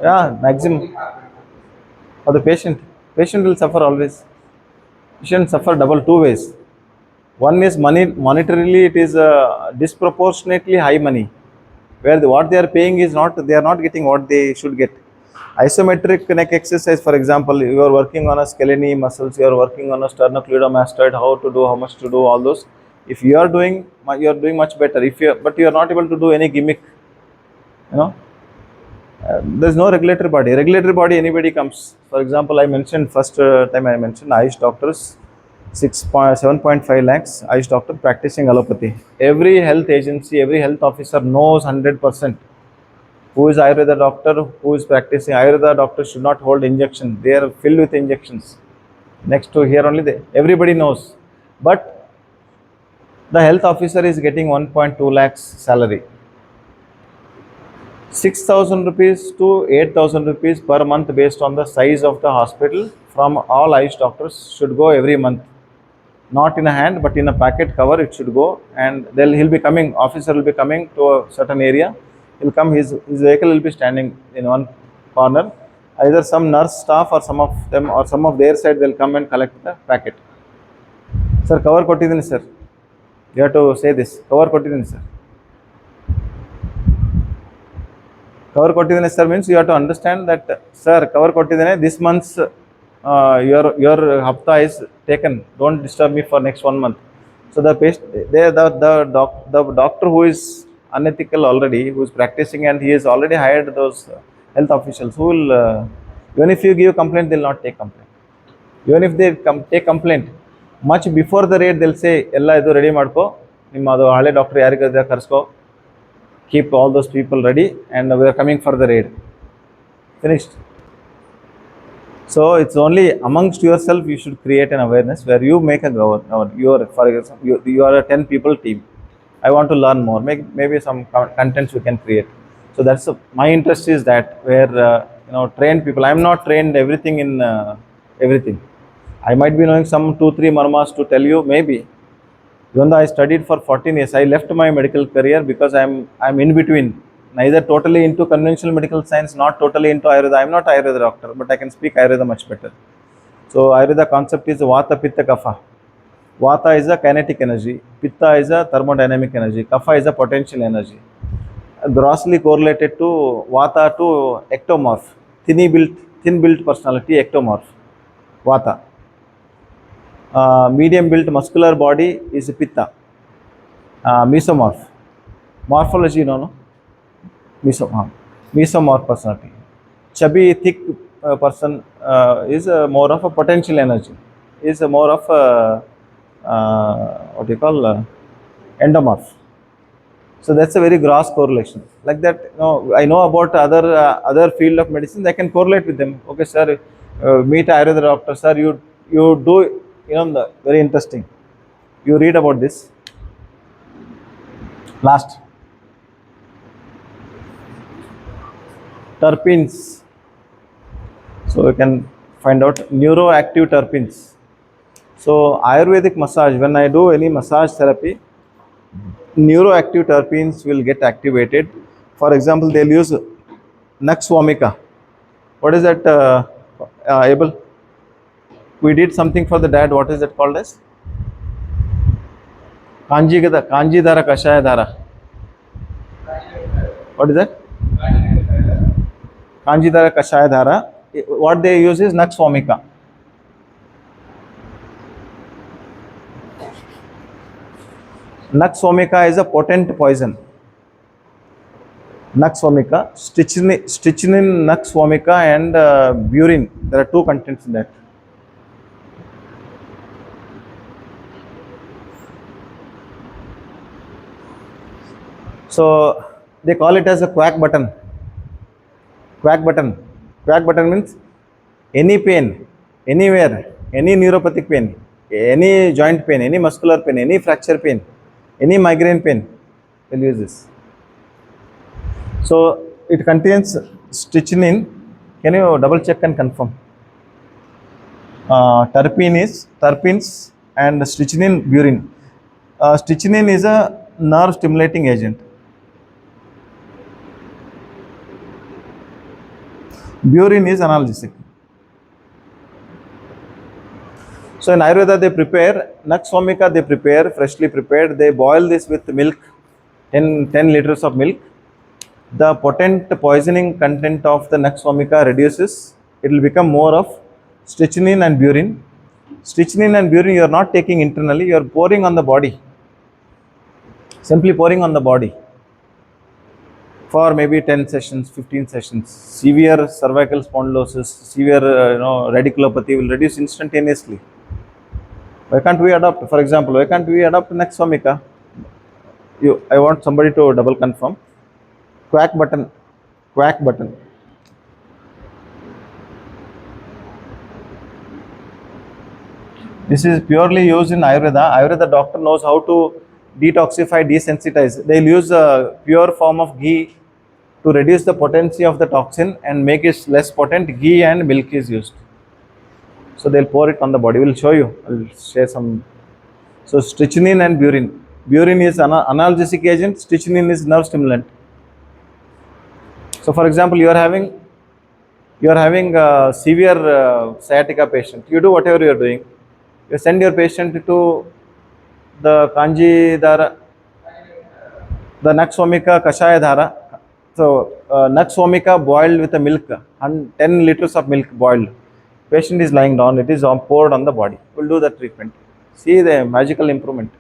Yeah, maximum. For the patient will suffer always. Patient suffer double two ways. One is money, monetarily it is disproportionately high money, where what they are paying is not, they are not getting what they should get. Isometric neck exercise, for example, you are working on a scalene muscles, you are working on a sternocleidomastoid, how to do, how much to do, all those. If you are doing, you are doing much better. If you, but you are not able to do any gimmick, you know. There's no regulatory body. Regulatory body, anybody comes. For example, I mentioned first time I mentioned Ayush doctors, 7.5 lakhs Ayush doctor practicing allopathy. Every health agency, every health officer knows 100% who is Ayurveda doctor, who is practicing. Ayurveda doctor should not hold injection. They are filled with injections. Next to here only, everybody knows. But the health officer is getting 1.2 lakhs salary. 6,000 rupees to 8,000 rupees per month based on the size of the hospital from all Ayush doctors should go every month. Not in a hand, but in a packet cover it should go, and then he'll be coming, officer will be coming to a certain area. He'll come, his vehicle will be standing in one corner. Either some nurse staff or some of them or some of their side, they'll come and collect the packet. Sir, cover kottidini sir. You have to say this. Cover kottidini sir. Cover kottidine sir means you have to understand that, sir, cover kottidine, this month's your hafta is taken, don't disturb me for next 1 month. So the patient, the doctor who is unethical already, who is practicing, and he has already hired those health officials who will, even if you give complaint, they will not take complaint. Even if they take complaint, much before the raid, they'll say, ಎಲ್ಲ ಇದು ready ಮಾಡ್ಕೋ, ನಿಮ್ಮ ಅದು ಹಳೆ doctor ಯಾರಿಗಾದ್ರೆ ಕರೆಸ್ಕೋ, keep all those people ready, and we are coming for the raid. Finished. So it's only amongst yourself you should create an awareness where you make a you are, for example, you are a 10 people team. I want to learn more. Maybe some contents we can create. So that's my interest is that, where train people. I am not trained everything in everything. I might be knowing some 2-3 marmas to tell you, maybe. Even though I studied for 14 years, I left my medical career because I'm in between. Neither totally into conventional medical science, not totally into Ayurveda. I'm not Ayurveda doctor, but I can speak Ayurveda much better. So Ayurveda concept is Vata, Pitta, Kapha. Vata is a kinetic energy, Pitta is a thermodynamic energy, Kapha is a potential energy. Grossly correlated to Vata to ectomorph, thin built personality, ectomorph, Vata. Medium built muscular body is Pitta, mesomorph. Morphology, no? Mesomorph personality. Chubby, thick person is more of a potential energy, is more of a what you call endomorph. So that's a very gross correlation. Like that, I know about other field of medicine. I can correlate with them. Okay, sir, meet Ayurveda doctor. Sir, you do, very interesting. You read about this. Last. Terpenes. So we can find out neuroactive terpenes. So Ayurvedic massage, when I do any massage therapy, neuroactive terpenes will get activated. For example, they'll use Nux vomica. What is that, Abel? We did something for the dad. What is that called as? Kanjidara Kashaya Dhara. What is that? Kanjidara Kashaya Dhara. What they use is Nux vomica. Nux vomica is a potent poison. Nux vomica, strychnine, Nux vomica, and burin. There are 2 contents in that. So they call it as a quack button. Quack button. Quack button means any pain, anywhere, any neuropathic pain, any joint pain, any muscular pain, any fracture pain, any migraine pain, we'll use this. So it contains strychnine. Can you double check and confirm? Terpenes and strychnine, burin. Strychnine is a nerve stimulating agent. Burin is analgesic. So in Ayurveda they prepare, Naksomika they prepare, freshly prepared, they boil this with milk, 10 liters of milk. The potent poisoning content of the Naksomika reduces, it will become more of strychnine and burin. Strychnine and burin you are not taking internally, you are pouring on the body, simply pouring on the body for maybe 10 sessions, 15 sessions. Severe cervical spondylosis, severe radiculopathy will reduce instantaneously. Why can't we adopt, for example, why can't we adopt Nexomica? I want somebody to double confirm. Quack button, quack button. This is purely used in Ayurveda. Ayurveda doctor knows how to detoxify, desensitize. They'll use a pure form of ghee to reduce the potency of the toxin and make it less potent. Ghee and milk is used. So they'll pour it on the body. We'll show you. I'll share some. So strychnine and burin. Burin is analgesic agent. Strychnine is nerve stimulant. So for example, you are having a severe sciatica patient. You do whatever you are doing. You send your patient to the Kanji Dara, the Naksomika Kashaya Dhara. So Naksomika boiled with a milk, and 10 liters of milk boiled. Patient is lying down, it is poured on the body. We'll do the treatment. See the magical improvement.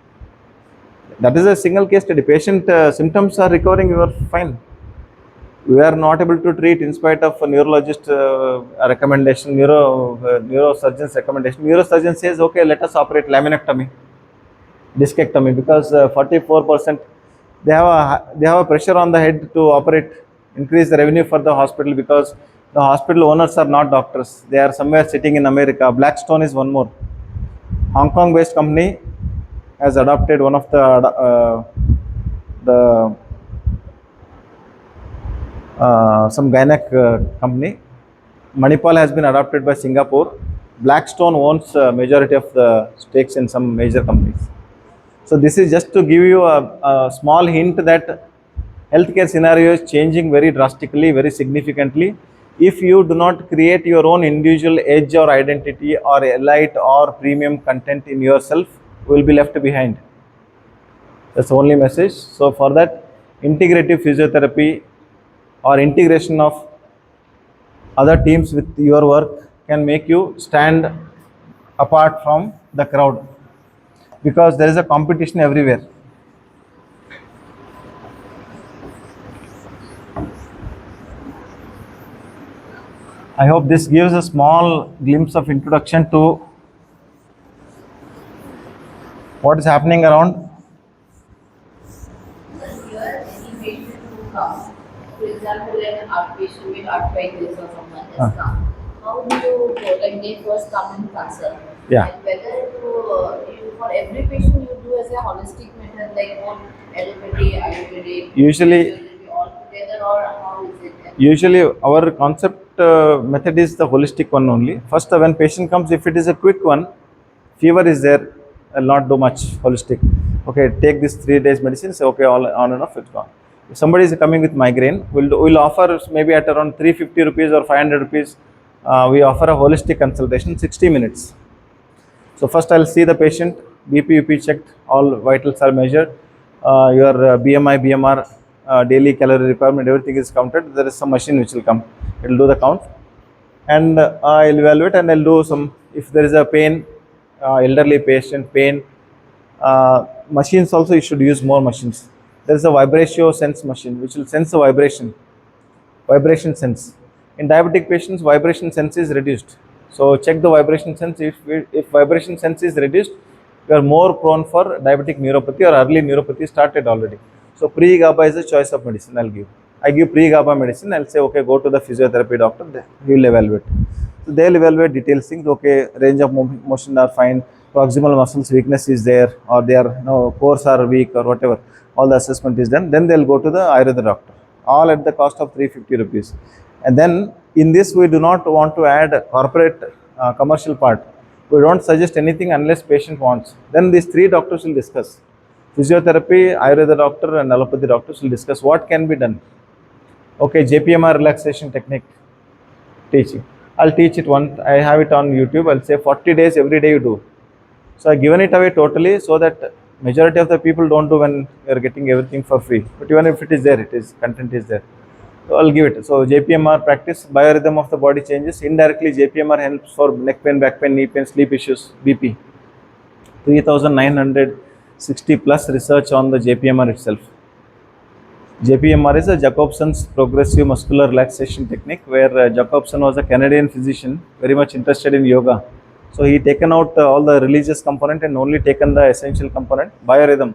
That is a single case study. Patient symptoms are recovering, you are fine. We are not able to treat in spite of a neurologist recommendation, neurosurgeon's recommendation. Neurosurgeon says, okay, let us operate laminectomy, discectomy, because 44% they have a pressure on the head to operate, increase the revenue for the hospital, because the hospital owners are not doctors. They are somewhere sitting in America. Blackstone is one more. Hong Kong based company has adopted one of the some gynec company. Manipal has been adopted by Singapore. Blackstone owns majority of the stakes in some major companies. So this is just to give you a small hint that healthcare scenario is changing very drastically, very significantly. If you do not create your own individual edge or identity or elite or premium content in yourself, you will be left behind. That's the only message. So for that, integrative physiotherapy or integration of other teams with your work can make you stand apart from the crowd, because there is a competition everywhere. I hope this gives a small glimpse of introduction to what is happening around. Here, any patient who comes, for example, like an outpatient with arthritis or someone has come, how do you go? Like they first come and consult. Yeah. And whether you for every patient you do as a holistic method, like both allopathy, ayurvedic, Usually, physiotherapy all together, or how is it? usually our concept method is the holistic one only. First, when patient comes, if it is a quick one, fever is there, I'll not do much holistic. Okay, take this 3 days medicine. Say okay, all on and off, it's gone. If somebody is coming with migraine, we'll offer maybe at around 350 rupees or 500 rupees. We offer a holistic consultation, 60 minutes. So first I'll see the patient, BP, UP checked, all vitals are measured, your BMI, BMR, daily calorie requirement, everything is counted. There is some machine which will come, it will do the count, and I'll evaluate and I'll do some, if there is a pain, elderly patient pain, machines also you should use more machines. There is a vibratio sense machine which will sense the vibration sense. In diabetic patients, vibration sense is reduced. So check the vibration sense. If vibration sense is reduced, you are more prone for diabetic neuropathy or early neuropathy started already. So pre-GABA is a choice of medicine I'll give. I give pre-GABA medicine. I'll say, okay, go to the physiotherapy doctor. He will evaluate. So they'll evaluate details things. Okay, range of motion are fine. Proximal muscles weakness is there, or their cores are weak or whatever. All the assessment is done. Then they'll go to the Ayurveda doctor. All at the cost of 350 rupees. And then in this we do not want to add corporate commercial part. We don't suggest anything unless patient wants. Then these three doctors will discuss. Physiotherapy, Ayurveda doctor and allopathy doctors will discuss what can be done. Okay, JPMR relaxation technique. Teaching. I'll teach it once. I have it on YouTube. I'll say 40 days every day you do. So I've given it away totally so that majority of the people don't do when you're getting everything for free. But even if it is there, it is content is there. So I'll give it. So JPMR practice, biorhythm of the body changes. Indirectly, JPMR helps for neck pain, back pain, knee pain, sleep issues, BP. 3,960 plus research on the JPMR itself. JPMR is a Jacobson's progressive muscular relaxation technique, where Jacobson was a Canadian physician very much interested in yoga. So he taken out all the religious component and only taken the essential component, biorhythm,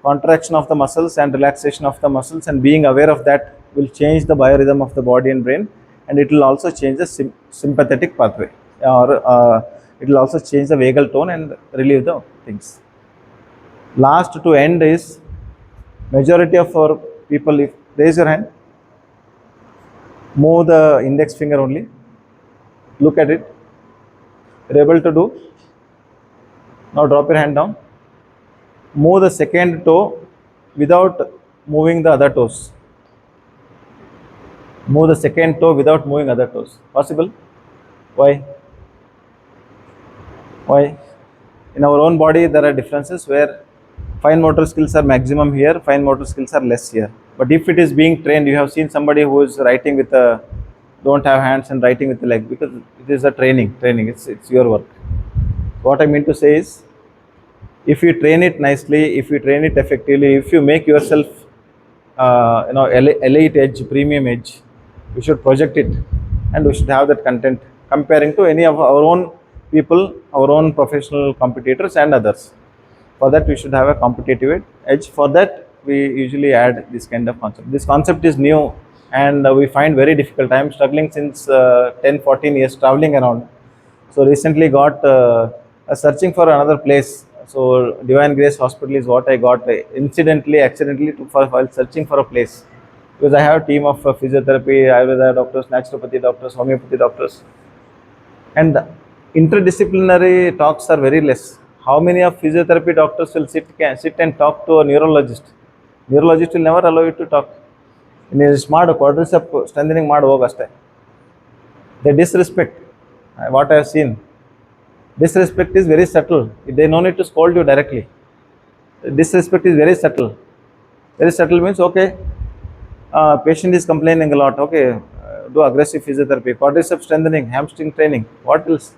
contraction of the muscles and relaxation of the muscles, and being aware of that will change the biorhythm of the body and brain, and it will also change the sympathetic pathway, or it will also change the vagal tone and relieve the things. Last to end is majority of our people, if raise your hand, move the index finger only, look at it, you're able to do. Now drop your hand down, move the second toe without moving the other toes. Move the second toe without moving other toes. Possible? Why? Why? In our own body there are differences where fine motor skills are maximum here, fine motor skills are less here. But if it is being trained, you have seen somebody who is writing with a, don't have hands and writing with the leg, because it is a training, it's your work. What I mean to say is, if you train it nicely, if you train it effectively, if you make yourself elite edge, premium edge, we should project it, and we should have that content comparing to any of our own people, our own professional competitors and others. For that we should have a competitive edge. For that we usually add this kind of concept. This concept is new, and we find very difficult. I am struggling since 10-14 years traveling around. So recently got searching for another place. So Divine Grace Hospital is what I got accidentally while searching for a place, because I have a team of physiotherapy, Ayurveda doctors, naturopathy doctors, homeopathy doctors, and interdisciplinary talks are very less. How many of physiotherapy doctors will sit and talk to a neurologist? Neurologist will never allow you to talk. Smart smart quadricep strengthening maad hogaste. They disrespect what I have seen. Disrespect is very subtle. They no need to scold you directly. Disrespect is very subtle. Very subtle means, okay, patient is complaining a lot. Okay, do aggressive physiotherapy, quadricep strengthening, hamstring training. What else?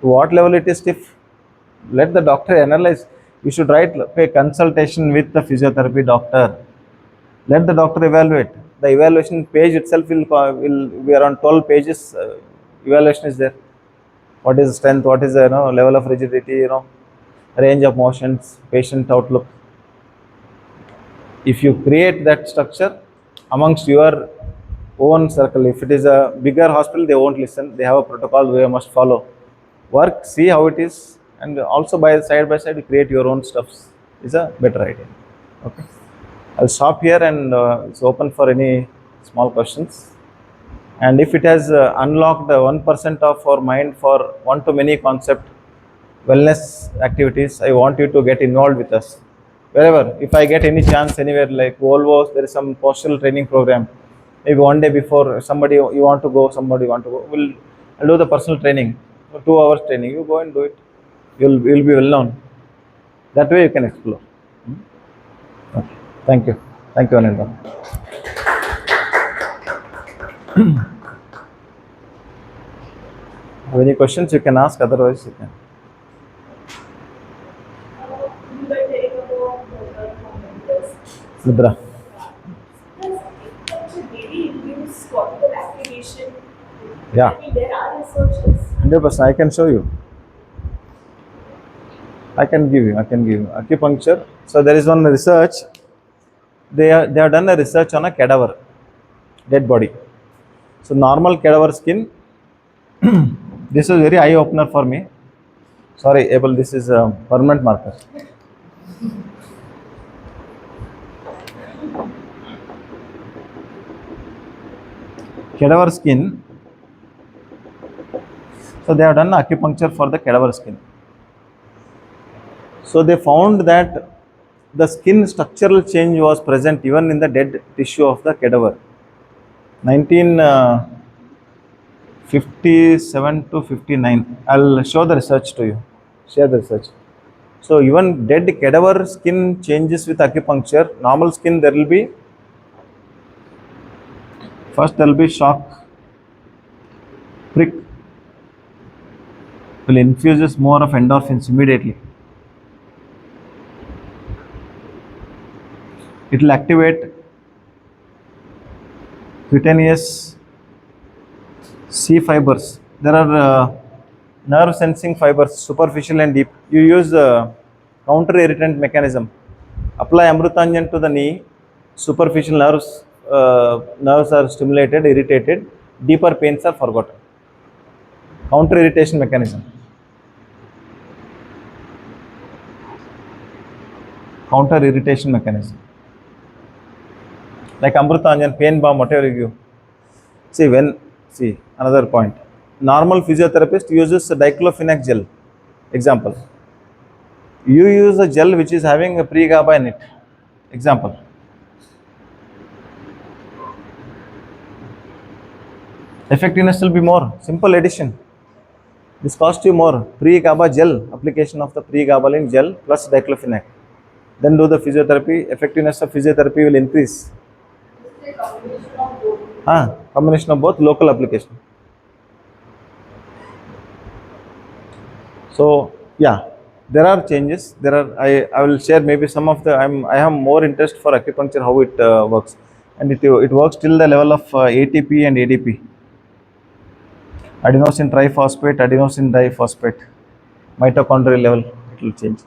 To what level it is stiff? Let the doctor analyze. You should write a consultation with the physiotherapy doctor. Let the doctor evaluate. The evaluation page itself will be around 12 pages. Evaluation is there. What is strength? What is the level of rigidity? Range of motions, patient outlook. If you create that structure amongst your own circle, if it is a bigger hospital, they won't listen. They have a protocol we must follow. Work, see how it is, and also by side create your own stuffs is a better idea. Okay, I'll stop here, and it's open for any small questions. And if it has unlocked 1% of our mind for one to many concept wellness activities, I want you to get involved with us wherever. If I get any chance anywhere, like Volvo, there is some postural training program. Maybe one day before, somebody you want to go, I'll do the personal training, 2 hours training. You go and do it. You'll be well known. That way you can explore. Okay. Thank you. Thank you, Ananda. Have any questions you can ask, otherwise you can. You were telling about motor competitors. Sudra. Does it really induce cortical activation? Yeah. I mean, there are researchers. 100%. I can show you. I can give you acupuncture. So there is one research. They have done a research on a cadaver, dead body. So normal cadaver skin. This is very eye opener for me. Sorry, Abel. This is a permanent marker. Cadaver skin. So they have done acupuncture for the cadaver skin. So they found that the skin structural change was present even in the dead tissue of the cadaver. 19 57 to 59. I'll show the research to you. Share the research. So even dead cadaver skin changes with acupuncture. Normal skin there will be, first there will be shock, prick, will infuses more of endorphins immediately. It will activate cutaneous C fibers. There are nerve sensing fibers, superficial and deep. You use counter irritant mechanism. Apply Amrutanjan to the knee. Superficial nerves are stimulated, irritated. Deeper pains are forgotten. Counter irritation mechanism. Counter irritation mechanism. Like Amrutanjan, pain balm, whatever you give. See another point. Normal physiotherapist uses a diclofenac gel. Example. You use a gel which is having a pre-GABA in it. Example. Effectiveness will be more. Simple addition. This costs you more. Pre-GABA gel, application of the pre-GABAline gel plus diclofenac. Then do the physiotherapy. Effectiveness of physiotherapy will increase. It's a combination of both. Combination of both, local application. So yeah, there are changes. I will share maybe some of the. I have more interest for acupuncture how it works, and it works till the level of ATP and ADP. Adenosine triphosphate, adenosine diphosphate, mitochondrial level it will change.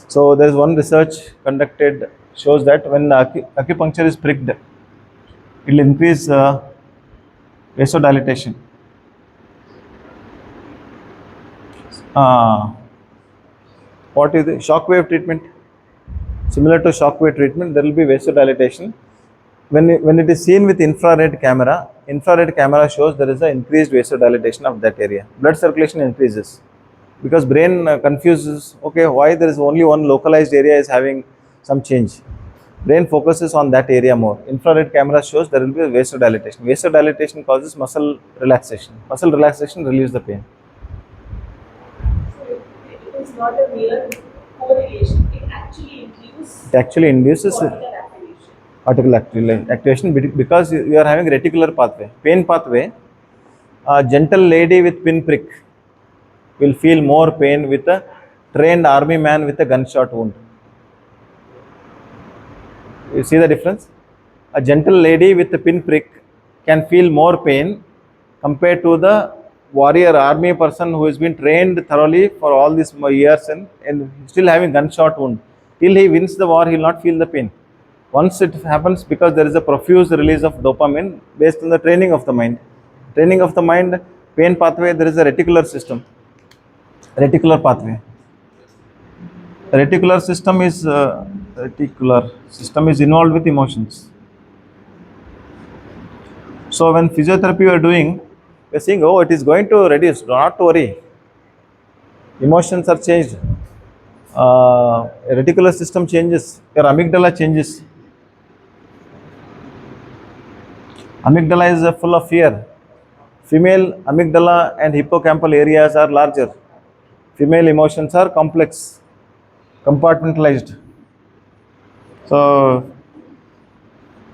So there is one research conducted shows that when acupuncture is pricked, it will increase vasodilatation. What is the shock wave treatment? Similar to shock wave treatment, there will be vasodilatation. When it is seen with infrared camera shows there is an increased vasodilatation of that area. Blood circulation increases because brain confuses. Okay, why there is only one localized area is having some change. Brain focuses on that area more. Infrared camera shows there will be vasodilatation. Vasodilatation causes muscle relaxation. Muscle relaxation relieves the pain. So it is not a mere correlation. It actually induces cortical activation because you are having reticular pathway, pain pathway. A gentle lady with pin prick will feel more pain with a trained army man with a gunshot wound. You see the difference? A gentle lady with a pin prick can feel more pain compared to the warrior army person who has been trained thoroughly for all these years and still having gunshot wound. Till he wins the war, he will not feel the pain. Once it happens, because there is a profuse release of dopamine based on the training of the mind. Training of the mind, pain pathway, there is a reticular system. Reticular pathway. The reticular system is involved with emotions. So when physiotherapy you are doing, you are saying, oh, it is going to reduce. Do not worry. Emotions are changed. Reticular system changes. Your amygdala changes. Amygdala is full of fear. Female amygdala and hippocampal areas are larger. Female emotions are complex, compartmentalized. So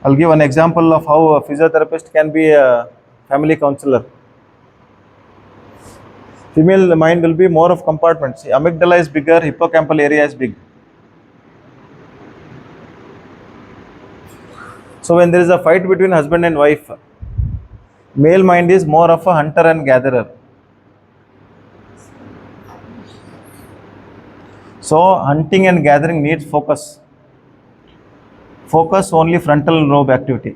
I'll give an example of how a physiotherapist can be a family counselor. Female mind will be more of compartments. Amygdala is bigger, hippocampal area is big. So when there is a fight between husband and wife, male mind is more of a hunter and gatherer. So hunting and gathering needs focus. Focus only frontal lobe activity.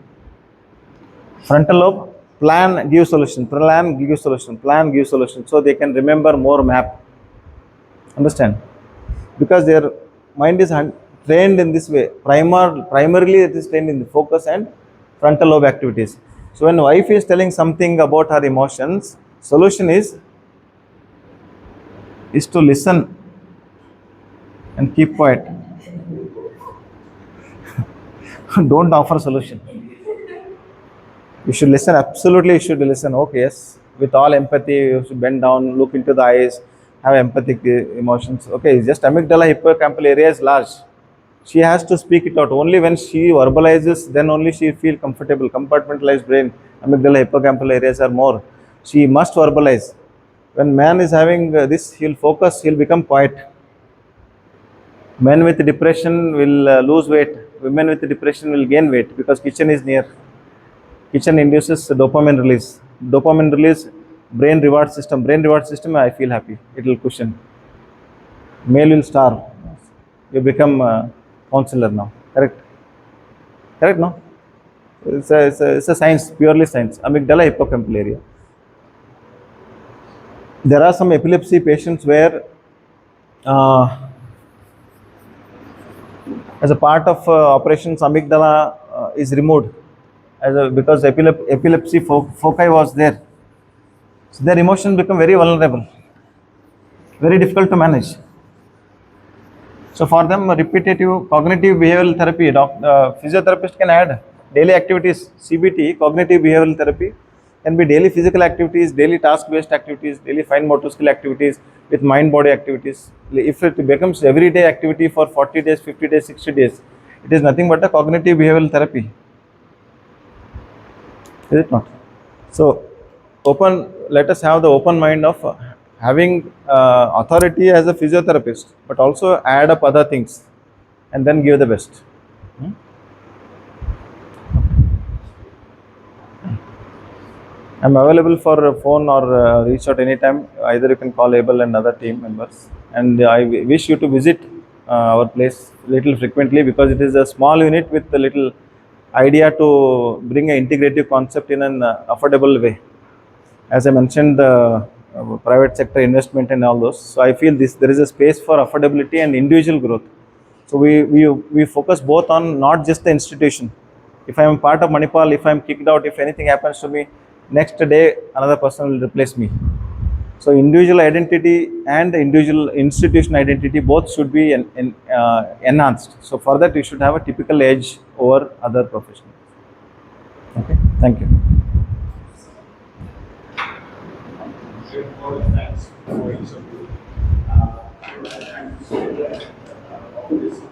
Frontal lobe, plan, give solution, plan, give solution, plan, give solution. So they can remember more map. Understand? Because their mind is trained in this way. Primarily it is trained in the focus and frontal lobe activities. So when wife is telling something about her emotions, solution is to listen and keep quiet. Don't offer solution. You should listen. Absolutely, you should listen. Okay, yes. with all empathy. You should bend down, look into the eyes, have empathic emotions. Okay, just amygdala hippocampal area is large. She has to speak it out. Only when she verbalizes, then only she feel comfortable. Compartmentalized brain, amygdala hippocampal areas are more. She must verbalize. When man is having this, he'll focus, he'll become quiet. Men with depression will lose weight. Women with depression will gain weight because kitchen is near. Kitchen induces dopamine release. Dopamine release, brain reward system. Brain reward system, I feel happy. It will cushion. Male will starve. You become counselor now. Correct? Correct, no? It's a science, purely science. Amygdala hippocampal area. There are some epilepsy patients where uh, as a part of operations amygdala is removed because epilepsy foci was there, so their emotions become very vulnerable, very difficult to manage. So for them, repetitive cognitive behavioral therapy, physiotherapist can add daily activities. CBT, cognitive behavioral therapy, can be daily physical activities, daily task based activities, daily fine motor skill activities with mind body activities. If it becomes everyday activity for 40 days, 50 days, 60 days, it is nothing but a cognitive behavioral therapy, is it not? So open, let us have the open mind of having authority as a physiotherapist, but also add up other things and then give the best. Hmm? I'm available for a phone or reach out anytime. Either you can call Abel and other team members. And I wish you to visit our place little frequently because it is a small unit with a little idea to bring an integrative concept in an affordable way. As I mentioned, the private sector investment and all those. So I feel this there is a space for affordability and individual growth. So we focus both on not just the institution. If I am part of Manipal, if I am kicked out, if anything happens to me, next day another person will replace me. So individual identity and the individual institution identity both should be enhanced. So for that, you should have a typical edge over other professionals. Okay, thank you. Thanks for each of you.